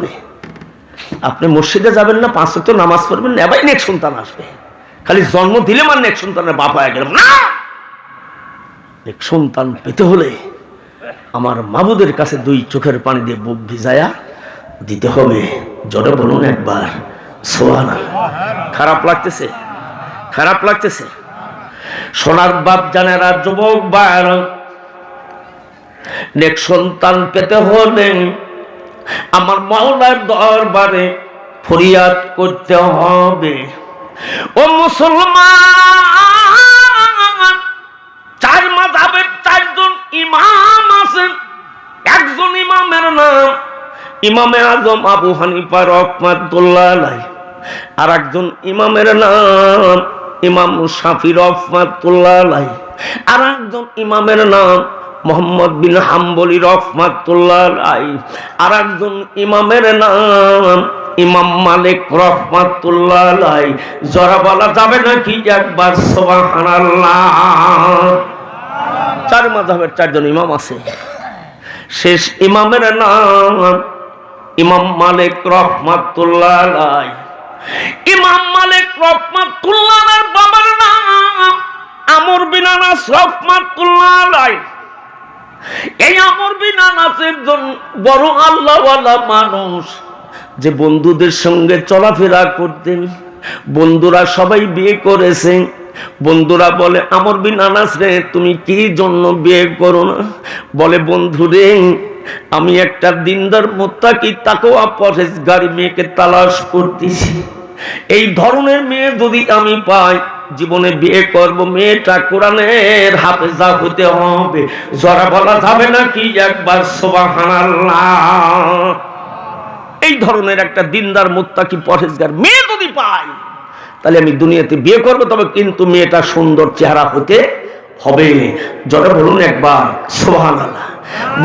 হবে। আপনি মসজিদে যাবেন না, 5 ওয়াক্ত নামাজ পড়বেন না, এবার নেক্সট সন্তান আসবে। খালি জন্ম দিলে মানে নেক্সট সন্তানের বাপ হয়ে গেলাম না। নেক্সট সন্তান পেতে হলে আমার মাবুদের কাছে 2 চোখের পানি দিয়ে বুক ভিজায়া দিতে হবে। জোরে বলুন একবার সুবহানাল্লাহ। খারাপ লাগতেছে? খারাপ লাগতেছে? সোনার বাপ জানেরা, যুবক ভাইরা, নেক্সট সন্তান পেতে হলে আমার মাওলার দরবারে ফরিয়াদ করতে হবে। ও মুসলমান, 4 মাযহাবের 4 জন ইমাম আছেন। একজন ইমামের নাম ইমামে আজম আবু হানিফা রাহমাতুল্লাহ আলাইহি, আর একজন ইমামের নাম ইমাম শাফি রাহমাতুল্লাহ আলাইহি, আর একজন ইমামের নাম মুহাম্মদ বিন হাম্বলি রাহমাতুল্লাহ আলাইহি, আর একজন ইমামের নাম ইমাম মালিক রাহমাতুল্লাহ আলাইহি। জোরে বলা যাবে নাকি একবার সুবহানাল্লাহ? 4 মাযহাবের 4 জন ইমাম আছে। শেষ ইমামের নাম ইমাম মালিক রাহমাতুল্লাহ আলাইহি। ইমাম মালিক রাহমাতুল্লাহ আলাইহির বাবার নাম আমর বিন আনাস রাহমাতুল্লাহ আলাইহি। এই আমর বিন আনাস একজন বড় আল্লাহওয়ালা মানুষ, যে বন্ধুদের সঙ্গে চলাফেরা করতেন। বন্ধুরা সবাই বিয়ে করেছে। বন্ধুরা বলে, আমর বিন আনাস রে, তুমি কি জন্য বিয়ে করো না? বলে, বন্ধু রে, আমি একটা দিনদার মুত্তাকি তাকওয়া পরহেজগার মেয়েকে তালাশ করতেছি। এই ধরনের মেয়ে যদি আমি পাই, জীবনে বিয়ে করব। মেয়েটা কোরআনের হাফেজা হতে হবে। জোরে বলা যাবে নাকি একবার সুবহানাল্লাহ? এই ধরনের একটা দিনদার মুত্তাকি পরহেজগার মেয়ে যদি পাই, তাহলে আমি দুনিয়াতে বিয়ে করব। তবে কিন্তু মেয়েটা সুন্দর চেহারা হতে হবে। জোরে বলুন একবার সুবহানাল্লাহ।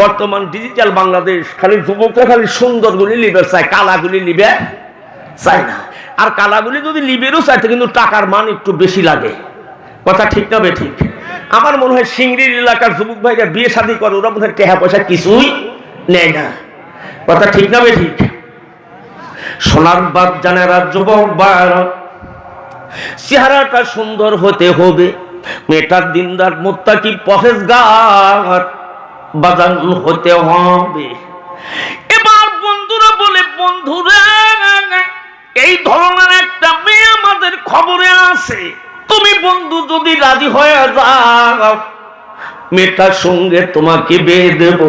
বর্তমান ডিজিটাল বাংলাদেশ, খালি যুবকরা খালি সুন্দরগুলি লিবে চায়, কালাগুলি লিবে চায় না। আর কালাগুলি যদি লিবেরও চাইতে, কিন্তু টাকার মান একটু বেশি লাগে। কথা ঠিক না বেঠিক? আমার মনে হয় সিংড়ির এলাকার যুবক ভাইরা বিয়ে শাদী করে, ওরা মনে হয় টাকা পয়সা কিছুই নেয় না। কথা ঠিক না বেঠিক? সোনার বাপ জানেরা, যুবক ভাইরা, চেহারাটা সুন্দর হতে হবে। মেয়েটার দিনদার মুত্তাকি পরহেজগার বাজান হতে হবে। এবার বন্ধুরা বলে, বন্ধুরা, এই ধরনের একটা মেয়ে আমাদের খবরে আছে। তুমি বন্ধু যদি রাজি হয়ে যাও, মেয়েটার সঙ্গে তোমাকে বিয়ে দেব।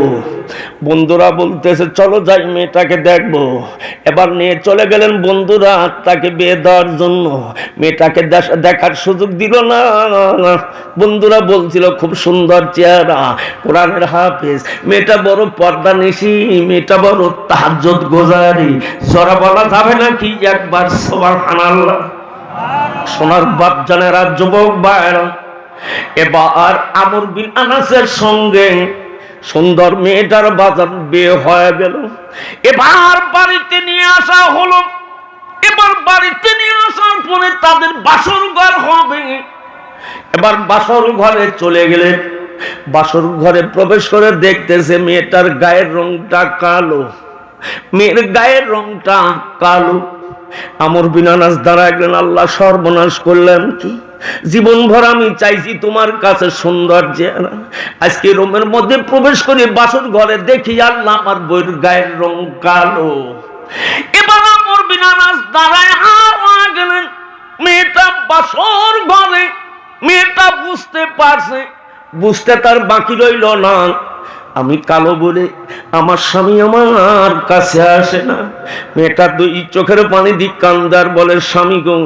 বন্ধুরা বলতেছে, চলো যাই মেয়েটাকে দেখবো। এবার নিয়ে চলে গেলেন বন্ধুরা তাকে বিয়ে দেওয়ার জন্য। মেয়েটাকে দেখার সুযোগ দিল না। বন্ধুরা বলছিল, খুব সুন্দর চেহারা, কোরআনের হাফেজ, মেয়েটা বড় পর্দা নিশি, মেয়েটা বড় তাহাজ্জুদ গোজারি। জোরে বলা যাবে নাকি একবার সুবহানাল্লাহ? সোনার বাপ জানেরা, যুবক ভাইরা, এবার আমর বিন আনাসের সঙ্গে সুন্দর মেয়েটার বাজার বিয়ে হয়ে গেল। এবার বাড়িতে নিয়ে আসা হলো। এবার বাড়িতে নিয়ে আসার পরে তাদের বাসর ঘর হবে। এবার বাসর ঘরে চলে গেলে, বাসর ঘরে প্রবেশ করে দেখতেছে মেয়েটার গায়ের রংটা কালো। মেয়ের গায়ের রংটা কালো। আমর বিন আনাস দাঁড়ায় গেলেন, আল্লাহ, সর্বনাশ করলাম কি? জীবন ভর আমি চাইছি তোমার কাছে সুন্দর চেহারা, আজকে রুমের মধ্যে প্রবেশ করে বাসর ঘরে দেখি, আল্লাহ, আমার বইয়ের গায়ের রং কালো। এবার আমর বিন আনাস দাঁড়ায় গেলেন। মেয়েটা বাসর ঘরে, মেয়েটা বুঝতে পারছে, বুঝতে তার বাকি রইল না, আমি কালো বলে আমার স্বামী আমার কাছে আসে না। মেয়েটা 2 চোখের পানি দিয়ে কান্দার বলে, স্বামী গো,